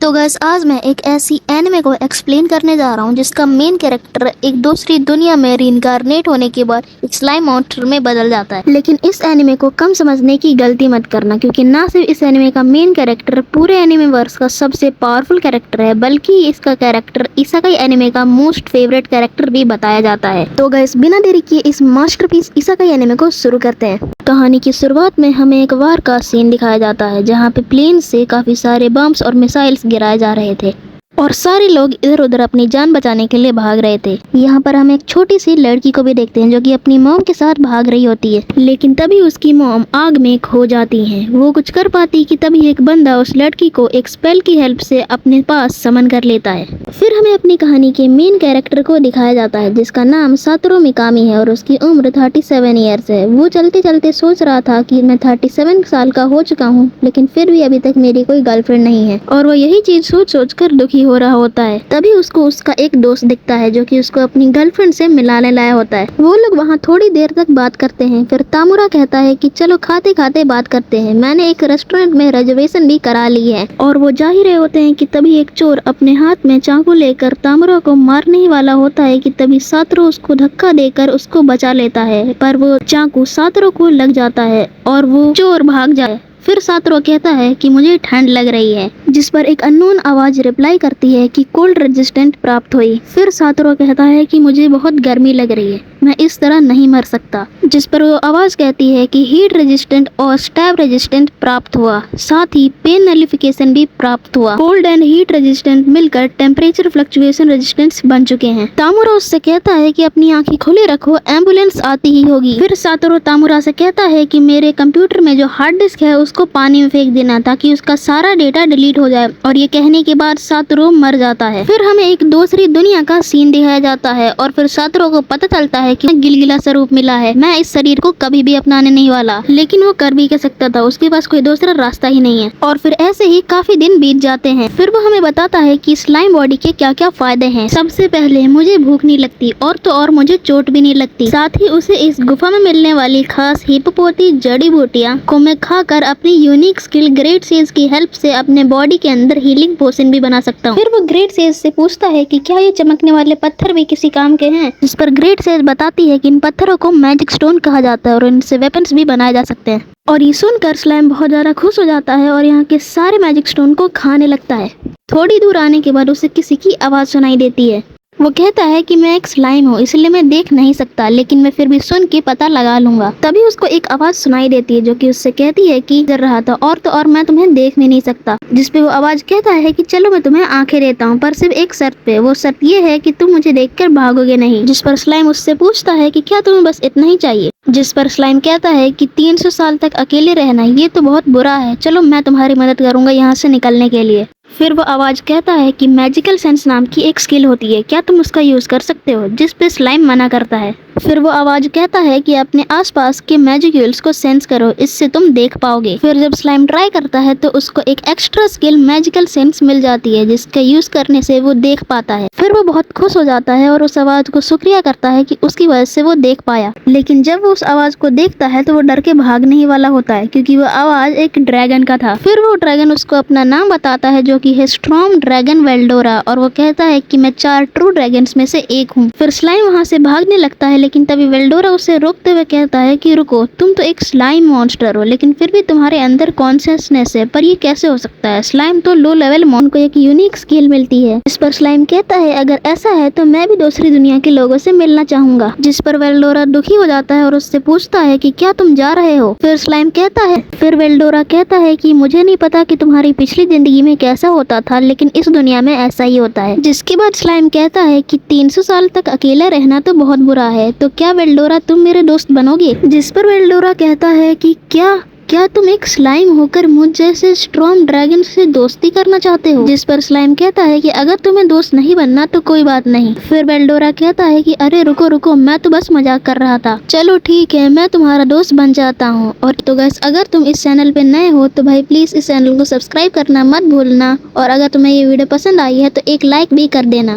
तो गाइस आज मैं एक ऐसी एनिमे को एक्सप्लेन करने जा रहा हूँ जिसका मेन कैरेक्टर एक दूसरी दुनिया में रीइंकार्नेट होने के बाद एक स्लाइम मॉन्स्टर में बदल जाता है। लेकिन इस एनिमे को कम समझने की गलती मत करना, क्योंकि ना सिर्फ इस एनिमे का मेन कैरेक्टर पूरे एनिमे वर्स का सबसे पावरफुल कैरेक्टर है, बल्कि इसका कैरेक्टर इसेकाई एनिमे का मोस्ट फेवरेट कैरेक्टर भी बताया जाता है। तो गाइस बिना देरी किए इस मास्टरपीस इसेकाई एनिमे को शुरू करते हैं। कहानी की शुरुआत में हमें एक वार का सीन दिखाया जाता है, जहाँ पे प्लेन से काफी सारे बम्स और मिसाइल्स गिराए जा रहे थे और सारे लोग इधर उधर अपनी जान बचाने के लिए भाग रहे थे। यहाँ पर हम एक छोटी सी लड़की को भी देखते हैं जो कि अपनी मॉम के साथ भाग रही होती है, लेकिन तभी उसकी मॉम आग में खो जाती है। वो कुछ कर पाती कि तभी एक बंदा उस लड़की को एक स्पेल की हेल्प से अपने पास समन कर लेता है। फिर हमें अपनी कहानी के मेन कैरेक्टर को दिखाया जाता है जिसका नाम सातोरू मिकामी है और उसकी उम्र 37 ईयर्स है। वो चलते चलते सोच रहा था कि मैं 37 साल का हो चुका हूँ, लेकिन फिर भी अभी तक मेरी कोई गर्लफ्रेंड नहीं है और वो यही चीज सोच सोच कर दुखी हो रहा होता है। तभी उसको उसका एक दोस्त दिखता है जो कि उसको अपनी गर्लफ्रेंड से मिलाने लाया होता है। वो लोग वहाँ थोड़ी देर तक बात करते हैं। फिर तामुरा कहता है कि चलो खाते खाते बात करते हैं, मैंने एक रेस्टोरेंट में रिजर्वेशन भी करा ली है। और वो जा ही रहे होते हैं कि तभी एक चोर अपने हाथ में चाकू लेकर तामुरा को मारने ही वाला होता है कि तभी सातोरू उसको धक्का देकर उसको बचा लेता है, पर वो चाकू सातोरू को लग जाता है और वो चोर भाग जाए। फिर सातोरू कहता है कि मुझे ठंड लग रही है, जिस पर एक अननोन आवाज रिप्लाई करती है कि कोल्ड रेजिस्टेंट प्राप्त हुई। फिर सातोरू कहता है कि मुझे बहुत गर्मी लग रही है, मैं इस तरह नहीं मर सकता, जिस पर वो आवाज कहती है कि हीट रेजिस्टेंट और स्टैब रेजिस्टेंट प्राप्त हुआ, साथ ही पेन नलिफिकेशन भी प्राप्त हुआ। कोल्ड एंड हीट रेजिस्टेंट मिलकर टेम्परेचर फ्लक्चुएशन रेजिस्टेंस बन चुके हैं। तामुरा उससे कहता है कि अपनी आंखें खुली रखो, एम्बुलेंस आती ही होगी। फिर सातोरू तामुरा से कहता है कि मेरे कंप्यूटर में जो हार्ड डिस्क है उसको पानी में फेंक देना ताकि उसका सारा डेटा डिलीट हो जाए, और ये कहने के बाद सातोरू मर जाता है। फिर हमें एक दूसरी दुनिया का सीन दिखाया जाता है और फिर सातोरू को पता चलता है कि गिलगिला स्वरूप मिला है, मैं इस शरीर को कभी भी अपनाने नहीं वाला। लेकिन वो कर भी क्या सकता था, उसके पास कोई दूसरा रास्ता ही नहीं है। और फिर ऐसे ही काफी दिन बीत जाते हैं। फिर वो हमें बताता है कि स्लाइम बॉडी के क्या क्या फायदे हैं। सबसे पहले मुझे भूख नहीं लगती और तो और मुझे चोट भी नहीं लगती। साथ ही उसे इस गुफा में मिलने वाली खास हिप्पोपोटी जड़ी बूटियाँ को मैं खाकर अपनी यूनिक स्किल ग्रेट सेज की हेल्प से अपने बॉडी के अंदर हीलिंग पोशन भी बना सकता हूँ। फिर वो ग्रेट सेज से पूछता है कि क्या ये चमकने वाले पत्थर भी किसी काम के हैं, जिस पर ग्रेट सेज बताती है कि इन पत्थरों को मैजिक स्टोन कहा जाता है और इनसे वेपन्स भी बनाए जा सकते हैं। और ये सुनकर स्लाइम बहुत ज्यादा खुश हो जाता है और यहाँ के सारे मैजिक स्टोन को खाने लगता है। थोड़ी दूर आने के बाद उसे किसी की आवाज सुनाई देती है। वो कहता है कि मैं एक स्लाइम हूँ, इसलिए मैं देख नहीं सकता, लेकिन मैं फिर भी सुन के पता लगा लूंगा। तभी उसको एक आवाज सुनाई देती है जो कि उससे कहती है कि डर रहा था और तो और मैं तुम्हें देख भी नहीं सकता। जिस पे वो आवाज कहता है कि चलो मैं तुम्हें आंखें देता हूँ, पर सिर्फ एक शर्त पे। वो शर्त ये है कि तुम मुझे देखकर भागोगे नहीं। जिस पर स्लाइम उससे पूछता है कि क्या तुम्हें बस इतना ही चाहिए। जिस पर स्लाइम कहता है कि 300 साल तक अकेले रहना ये तो बहुत बुरा है, चलो मैं तुम्हारी मदद करूंगा यहाँ से निकलने के लिए। फिर वो आवाज कहता है कि मैजिकल सेंस नाम की एक स्किल होती है, क्या तुम उसका यूज कर सकते हो। जिस पे स्लाइम मना करता है। फिर वो आवाज कहता है कि अपने आसपास के मैजिक्यूल्स को सेंस करो, इससे तुम देख पाओगे। फिर जब स्लाइम ट्राई करता है तो उसको एक एक्स्ट्रा स्किल मैजिकल सेंस मिल जाती है, जिसका यूज करने से वो देख पाता है। फिर वो बहुत खुश हो जाता है और उस आवाज को शुक्रिया करता है कि उसकी वजह से वो देख पाया। लेकिन जब वो उस आवाज को देखता है तो वो डर के भागने ही वाला होता है, क्योंकि वो आवाज एक ड्रैगन का था। फिर वो ड्रैगन उसको अपना नाम बताता है जो कि है स्ट्रॉम ड्रैगन वेल्डोरा, और वो कहता है कि मैं 4 ट्रू ड्रैगन्स में से एक हूँ। फिर स्लाइम वहाँ से भागने लगता है, लेकिन तभी वेल्डोरा उसे रोकते हुए कहता है कि रुको, तुम तो एक स्लाइम मॉन्स्टर हो, लेकिन फिर भी तुम्हारे अंदर कॉन्शियसनेस है, पर ये कैसे हो सकता है। स्लाइम तो लो लेवल मॉन को एक यूनिक स्किल मिलती है। इस पर स्लाइम कहता है अगर ऐसा है तो मैं भी दूसरी दुनिया के लोगों से मिलना चाहूंगा। जिस पर वेल्डोरा दुखी हो जाता है और उससे पूछता है कि क्या तुम जा रहे हो। फिर स्लाइम कहता है, फिर वेल्डोरा कहता है कि मुझे नहीं पता कि तुम्हारी पिछली जिंदगी में कैसा होता था, लेकिन इस दुनिया में ऐसा ही होता है। जिसके बाद स्लाइम कहता है कि 300 साल तक अकेला रहना तो बहुत बुरा है, तो क्या वेल्डोरा तुम मेरे दोस्त बनोगे। जिस पर वेल्डोरा कहता है कि क्या तुम एक स्लाइम होकर मुझ जैसे स्ट्रॉन्ग ड्रैगन से दोस्ती करना चाहते हो। जिस पर स्लाइम कहता है कि अगर तुम्हें दोस्त नहीं बनना तो कोई बात नहीं। फिर वेल्डोरा कहता है कि अरे रुको रुको, मैं तो बस मजाक कर रहा था, चलो ठीक है मैं तुम्हारा दोस्त बन जाता हूँ। और तो गाइस अगर तुम इस चैनल पे नए हो तो भाई प्लीज इस चैनल को सब्सक्राइब करना मत भूलना, और अगर तुम्हें ये वीडियो पसंद आई है तो एक लाइक भी कर देना।